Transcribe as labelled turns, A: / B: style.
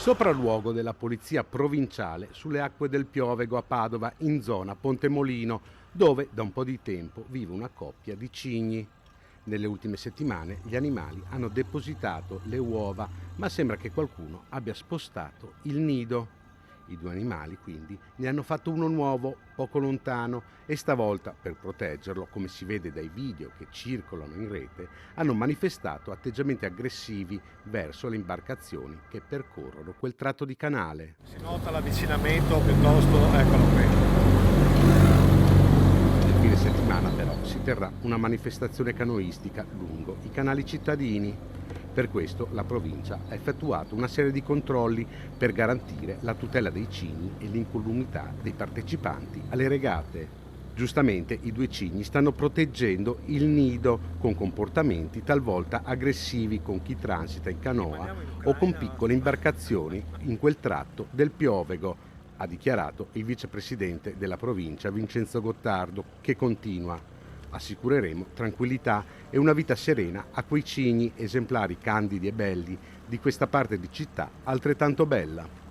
A: Sopralluogo della Polizia Provinciale sulle acque del Piovego a Padova, in zona Pontemolino, dove da un po' di tempo vive una coppia di cigni. Nelle ultime settimane gli animali hanno depositato le uova, ma sembra che qualcuno abbia spostato il nido. I due animali quindi ne hanno fatto uno nuovo poco lontano e stavolta, per proteggerlo, come si vede dai video che circolano in rete, hanno manifestato atteggiamenti aggressivi verso le imbarcazioni che percorrono quel tratto di canale.
B: Si nota l'avvicinamento piuttosto, eccolo qui.
A: Nel fine settimana però si terrà una manifestazione canoistica lungo i canali cittadini. Per questo la provincia ha effettuato una serie di controlli per garantire la tutela dei cigni e l'incolumità dei partecipanti alle regate. Giustamente i due cigni stanno proteggendo il nido con comportamenti talvolta aggressivi con chi transita in canoa o con piccole imbarcazioni in quel tratto del Piovego, ha dichiarato il vicepresidente della provincia Vincenzo Gottardo, che continua: assicureremo tranquillità e una vita serena a quei cigni, esemplari candidi e belli di questa parte di città altrettanto bella.